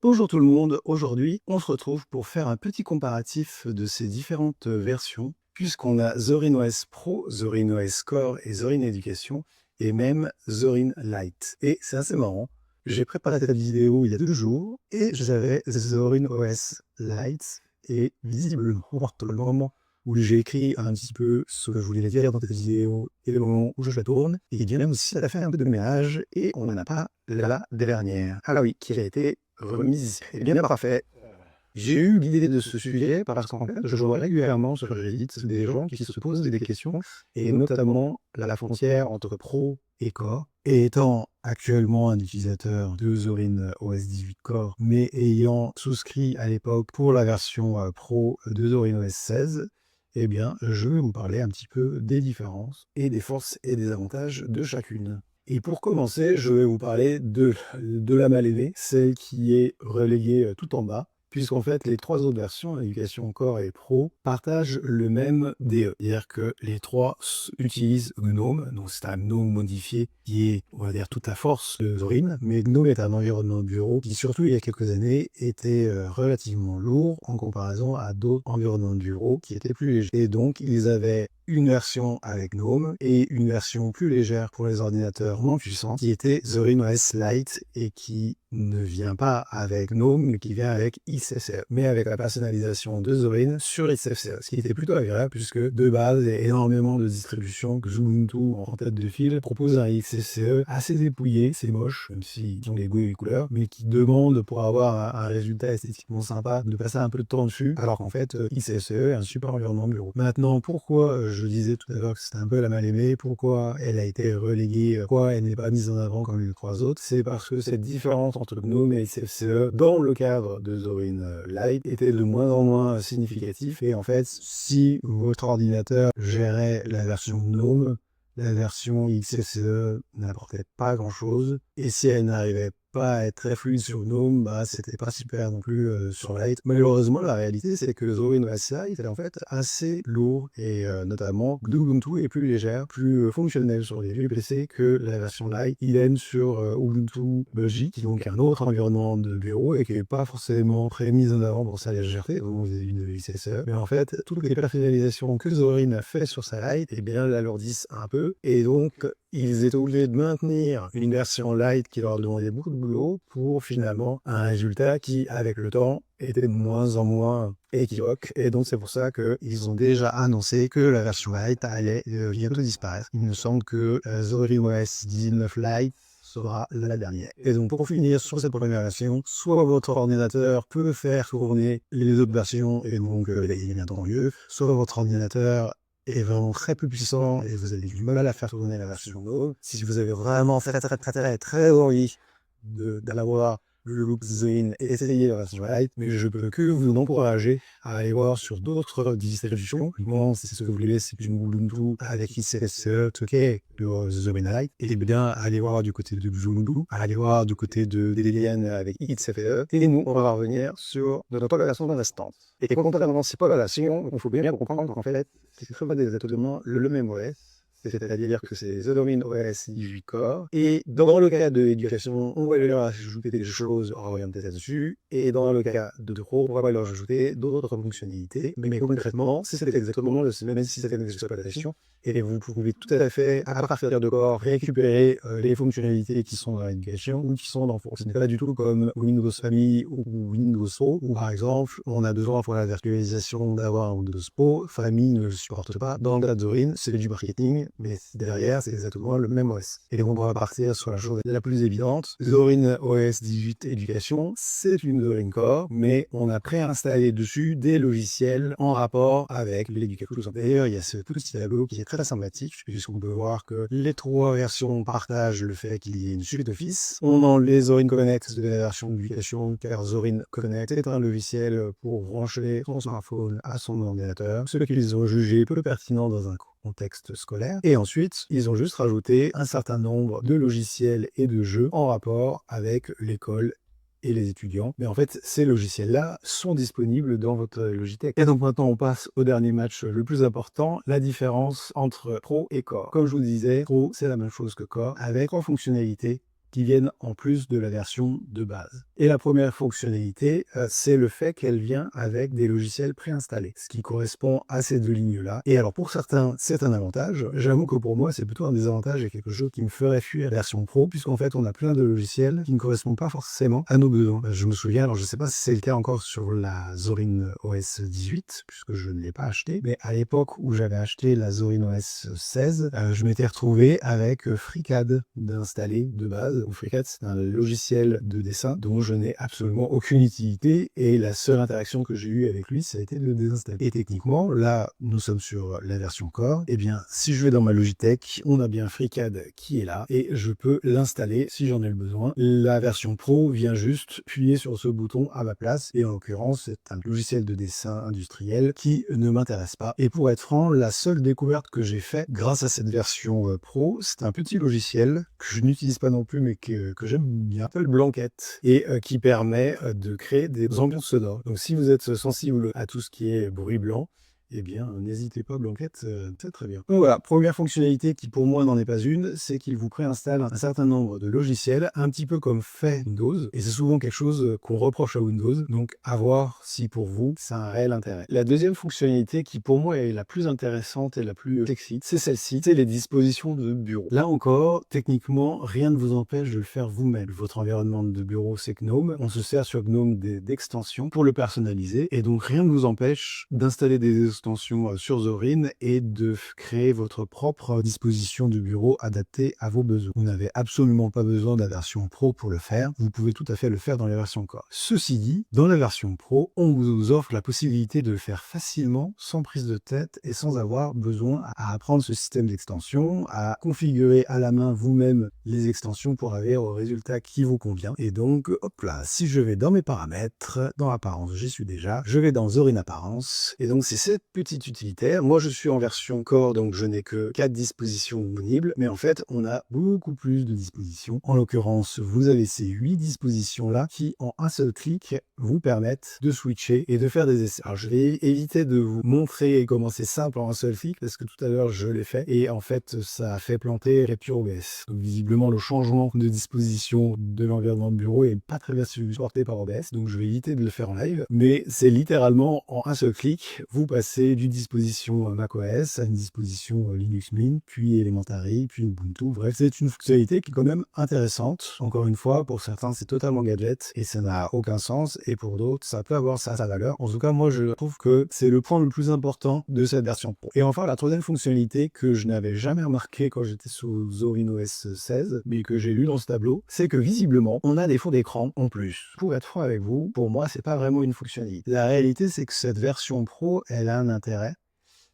Bonjour tout le monde, aujourd'hui on se retrouve pour faire un petit comparatif de ces différentes versions, puisqu'on a Zorin OS Pro, Zorin OS Core et Zorin Education, et même Zorin Lite. Et c'est assez marrant, j'ai préparé cette vidéo il y a 2 jours, et j'avais Zorin OS Lite, et visiblement, entre le moment où j'ai écrit un petit peu ce que je voulais dire dans cette vidéo et le moment où je la tourne, et bien même aussi ça a fait un peu de ménage, et on n'en a pas la dernière. Ah oui, qui a été remise. Eh bien, parfait. J'ai eu l'idée de ce sujet parce qu'en fait, je vois régulièrement sur Reddit des gens qui se posent des questions, et notamment la frontière entre Pro et Core. Et étant actuellement un utilisateur de Zorin OS 18 Core, mais ayant souscrit à l'époque pour la version Pro de Zorin OS 16, eh bien, je vais vous parler un petit peu des différences et des forces et des avantages de chacune. Et pour commencer, je vais vous parler de la mal-aimée, celle qui est reléguée tout en bas, puisqu'en fait, les 3 autres versions, Education Core et Pro, partagent le même DE. C'est-à-dire que les 3 utilisent GNOME, donc c'est un GNOME modifié qui est, on va dire, toute à force de Zorin, mais GNOME est un environnement de bureau qui, surtout il y a quelques années, était relativement lourd en comparaison à d'autres environnements de bureau qui étaient plus légers. Et donc, ils avaient une version avec GNOME et une version plus légère pour les ordinateurs moins puissants qui était Zorin OS Lite et qui ne vient pas avec GNOME mais qui vient avec XFCE, mais avec la personnalisation de Zorin sur XFCE, ce qui était plutôt agréable puisque de base il y a énormément de distributions que Ubuntu en tête de file propose un XFCE assez dépouillé, c'est moche même s'ils ont les goûts et les couleurs, mais qui demande pour avoir un résultat esthétiquement sympa de passer un peu de temps dessus, alors qu'en fait XFCE est un super environnement de bureau. Maintenant, pourquoi je disais tout à l'heure que c'était un peu la mal-aimée, pourquoi elle a été reléguée, pourquoi elle n'est pas mise en avant comme les 3 autres, c'est parce que cette différence entre GNOME et XFCE dans le cadre de Zorin Lite était de moins en moins significatif, et en fait, si votre ordinateur gérait la version GNOME, la version XFCE n'apportait pas grand-chose, et si elle n'arrivait pas à être très fluide sur GNOME, bah c'était pas super non plus sur Lite. Malheureusement, la réalité, c'est que Zorin OS Lite est en fait assez lourd, et notamment Ubuntu est plus légère, plus fonctionnelle sur les vieux PC que la version Lite. Idem sur Ubuntu Budgie, qui est donc un autre environnement de bureau et qui n'est pas forcément très mise en avant pour sa légèreté, donc une XSE. Mais en fait, toutes les personnalisations que Zorin a fait sur sa Lite, eh bien, l'alourdissent un peu, et donc ils étaient obligés de maintenir une version Lite qui leur demandait beaucoup de boulot pour finalement un résultat qui, avec le temps, était de moins en moins équivoque. Et donc c'est pour ça qu'ils ont déjà annoncé que la version Lite allait bientôt disparaître. Il me semble que Zorin OS 19 Lite sera la dernière. Et donc pour finir sur cette première version, soit votre ordinateur peut faire tourner les autres versions, et donc il est bien tant mieux, soit votre ordinateur est vraiment très peu puissant et vous avez du mal à faire tourner la version GNOME. Si vous avez vraiment très envie d'avoir le look Zorin et essayer la version Lite, mais je peux que vous encourager à aller voir sur d'autres distributions. Moi, si ce que vous voulez, c'est une Ubuntu avec XFCE, ok, de Zorin Lite, et bien aller voir du côté de Ubuntu, aller voir du côté de Debian avec XFCE, et nous, on va revenir sur notre version restante. Et quand on n'avance pas la version, il faut bien comprendre qu'en fait, c'est très exactement le même OS. C'est-à-dire que c'est Zorin OS 18 Core. Et dans le cas de l'éducation, on va leur ajouter des choses orientées là-dessus. Et dans le cas de Pro, on va leur ajouter d'autres fonctionnalités. Mais concrètement, c'est exactement le même système d'exploitation. Et vous pouvez tout à fait, à partir de Core, récupérer les fonctionnalités qui sont dans l'éducation ou qui sont dans Pro. Ce n'est pas du tout comme Windows Family ou Windows Pro, où par exemple, on a besoin pour la virtualisation d'avoir un Windows Pro. Family ne le supporte pas. Dans le cas de Zorin, c'est du marketing, mais derrière, c'est exactement le même OS. Et donc, on va partir sur la chose la plus évidente. Zorin OS 18 Education, c'est une Zorin Core, mais on a préinstallé dessus des logiciels en rapport avec l'éducation. D'ailleurs, il y a ce petit tableau qui est très sympathique, puisqu'on peut voir que les 3 versions partagent le fait qu'il y ait une suite Office. On a les Zorin Connect de la version d'éducation, car Zorin Connect est un logiciel pour brancher son smartphone à son ordinateur, ce qu'ils ont jugé peu pertinent dans un contexte scolaire. Et ensuite, ils ont juste rajouté un certain nombre de logiciels et de jeux en rapport avec l'école et les étudiants. Mais en fait, ces logiciels-là sont disponibles dans votre Logitech. Et donc maintenant, on passe au dernier match le plus important, la différence entre Pro et Core. Comme je vous disais, Pro, c'est la même chose que Core, avec 3 fonctionnalités qui viennent en plus de la version de base. Et la première fonctionnalité, c'est le fait qu'elle vient avec des logiciels préinstallés, ce qui correspond à ces deux lignes-là. Et alors pour certains, c'est un avantage. J'avoue que pour moi, c'est plutôt un désavantage et quelque chose qui me ferait fuir la version pro, puisqu'en fait, on a plein de logiciels qui ne correspondent pas forcément à nos besoins. Je me souviens, alors je ne sais pas si c'est le cas encore sur la Zorin OS 18, puisque je ne l'ai pas acheté, mais à l'époque où j'avais acheté la Zorin OS 16, je m'étais retrouvé avec FreeCAD d'installer de base. FreeCAD, c'est un logiciel de dessin dont je n'ai absolument aucune utilité et la seule interaction que j'ai eue avec lui, ça a été de le désinstaller. Et techniquement, là, nous sommes sur la version Core. Eh bien, si je vais dans ma Logitech, on a bien FreeCAD qui est là et je peux l'installer si j'en ai le besoin. La version Pro vient juste appuyer sur ce bouton à ma place et en l'occurrence, c'est un logiciel de dessin industriel qui ne m'intéresse pas. Et pour être franc, la seule découverte que j'ai faite grâce à cette version Pro, c'est un petit logiciel que je n'utilise pas non plus mais que j'aime bien, s'appelle Blanket et qui permet de créer des ambiances sonores. Donc si vous êtes sensible à tout ce qui est bruit blanc, eh bien, n'hésitez pas, Blanket, c'est très bien. Donc voilà, première fonctionnalité qui pour moi n'en est pas une, c'est qu'il vous préinstalle un certain nombre de logiciels, un petit peu comme fait Windows, et c'est souvent quelque chose qu'on reproche à Windows, donc à voir si pour vous, ça a un réel intérêt. La deuxième fonctionnalité qui pour moi est la plus intéressante et la plus sexy, c'est celle-ci, c'est les dispositions de bureau. Là encore, techniquement, rien ne vous empêche de le faire vous-même. Votre environnement de bureau, c'est GNOME, on se sert sur GNOME d'extensions pour le personnaliser, et donc rien ne vous empêche d'installer des extensions sur Zorin et de créer votre propre disposition de bureau adaptée à vos besoins. Vous n'avez absolument pas besoin de la version Pro pour le faire. Vous pouvez tout à fait le faire dans la version Core. Ceci dit, dans la version Pro, on vous offre la possibilité de le faire facilement, sans prise de tête et sans avoir besoin à apprendre ce système d'extension, à configurer à la main vous-même les extensions pour arriver au résultat qui vous convient. Et donc, hop là, si je vais dans mes paramètres, dans Apparence, j'y suis déjà, je vais dans Zorin Apparence, et donc c'est cette petite utilitaire. Moi, je suis en version Core, donc je n'ai que 4 dispositions disponibles, mais en fait, on a beaucoup plus de dispositions. En l'occurrence, vous avez ces 8 dispositions-là qui, en un seul clic, vous permettent de switcher et de faire des essais. Alors, je vais éviter de vous montrer comment c'est simple en un seul clic, parce que tout à l'heure, je l'ai fait, et en fait, ça a fait planter Capture OBS. Donc, visiblement, le changement de disposition de l'environnement de bureau est pas très bien supporté par OBS, donc je vais éviter de le faire en live, mais c'est littéralement en un seul clic, vous passez d'une disposition macOS à une disposition Linux Mint, puis Elementary, puis Ubuntu. Bref, c'est une fonctionnalité qui est quand même intéressante. Encore une fois, pour certains, c'est totalement gadget et ça n'a aucun sens, et pour d'autres, ça peut avoir sa valeur. En tout cas, moi, je trouve que c'est le point le plus important de cette version Pro. Et enfin, la troisième fonctionnalité que je n'avais jamais remarqué quand j'étais sous Zorin OS 16, mais que j'ai lu dans ce tableau, c'est que visiblement, on a des fonds d'écran en plus. Pour être franc avec vous, pour moi, c'est pas vraiment une fonctionnalité. La réalité, c'est que cette version Pro, elle a un intérêt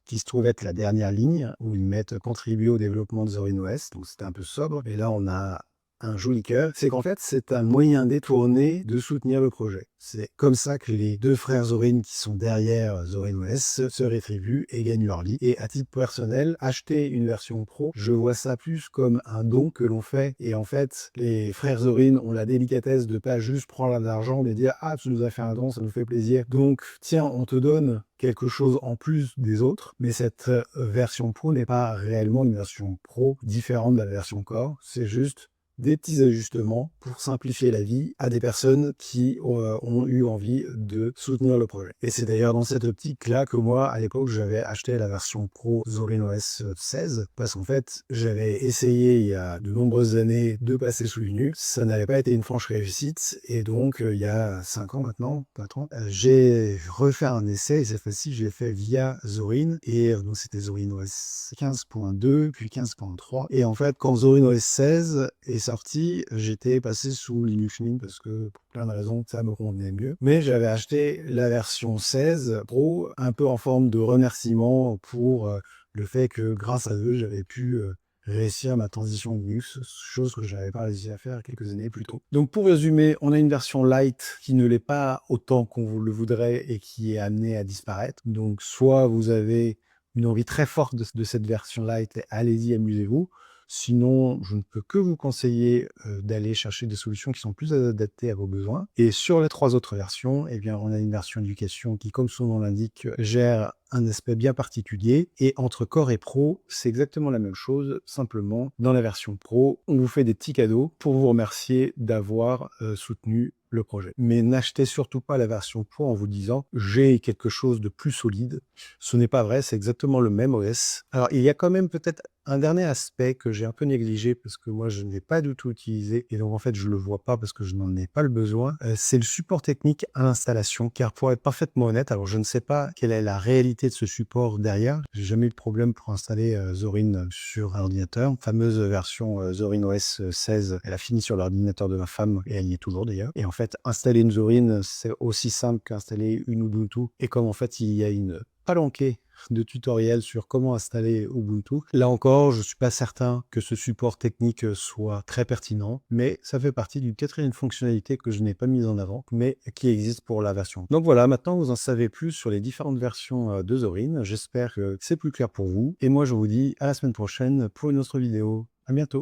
qui se trouve être la dernière ligne où ils mettent contribuer au développement de Zorin OS, donc c'était un peu sobre. Et là, on a un joli cœur, c'est qu'en fait, c'est un moyen détourné de soutenir le projet. C'est comme ça que les deux frères Zorin qui sont derrière Zorin OS se rétribuent et gagnent leur vie. Et à titre personnel, acheter une version pro, je vois ça plus comme un don que l'on fait. Et en fait, les frères Zorin ont la délicatesse de pas juste prendre l'argent et dire « Ah, tu nous as fait un don, ça nous fait plaisir. Donc, tiens, on te donne quelque chose en plus des autres. » Mais cette version pro n'est pas réellement une version pro différente de la version Core. C'est juste des petits ajustements pour simplifier la vie à des personnes qui ont eu envie de soutenir le projet. Et c'est d'ailleurs dans cette optique-là que moi, à l'époque, j'avais acheté la version Pro Zorin OS 16, parce qu'en fait, j'avais essayé il y a de nombreuses années de passer sous Linux. Ça n'avait pas été une franche réussite, et donc, il y a 5 ans maintenant, 4 ans, j'ai refait un essai, et cette fois-ci, je l'ai fait via Zorin, et donc c'était Zorin OS 15.2, puis 15.3, et en fait, quand Zorin OS 16 est sorti, j'étais passé sous Linux Mint parce que pour plein de raisons, ça me convenait mieux. Mais j'avais acheté la version 16 Pro un peu en forme de remerciement pour le fait que grâce à eux, j'avais pu réussir ma transition Linux, chose que je n'avais pas réussi à faire quelques années plus tôt. Donc pour résumer, on a une version light qui ne l'est pas autant qu'on le voudrait et qui est amenée à disparaître. Donc soit vous avez une envie très forte de cette version light, allez-y, amusez-vous. Sinon, je ne peux que vous conseiller d'aller chercher des solutions qui sont plus adaptées à vos besoins. Et sur les 3 autres versions, eh bien, on a une version éducation qui, comme son nom l'indique, gère un aspect bien particulier. Et entre Core et Pro, c'est exactement la même chose. Simplement, dans la version Pro, on vous fait des petits cadeaux pour vous remercier d'avoir soutenu le projet. Mais n'achetez surtout pas la version Pro en vous disant « j'ai quelque chose de plus solide ». Ce n'est pas vrai, c'est exactement le même OS. Alors, il y a quand même peut-être un dernier aspect que j'ai un peu négligé parce que moi, je ne l'ai pas du tout utilisé et donc en fait, je ne le vois pas parce que je n'en ai pas le besoin. C'est le support technique à l'installation, car pour être parfaitement honnête, alors je ne sais pas quelle est la réalité de ce support derrière. J'ai jamais eu de problème pour installer Zorin sur un ordinateur. Fameuse version Zorin OS 16, elle a fini sur l'ordinateur de ma femme et elle y est toujours d'ailleurs. Et en fait, installer une Zorin, c'est aussi simple qu'installer une Ubuntu. Et comme en fait, il y a une palanquée de tutoriels sur comment installer Ubuntu. Là encore, je ne suis pas certain que ce support technique soit très pertinent, mais ça fait partie d'une 4e fonctionnalité que je n'ai pas mise en avant, mais qui existe pour la version. Donc voilà, maintenant vous en savez plus sur les différentes versions de Zorin. J'espère que c'est plus clair pour vous. Et moi, je vous dis à la semaine prochaine pour une autre vidéo. À bientôt.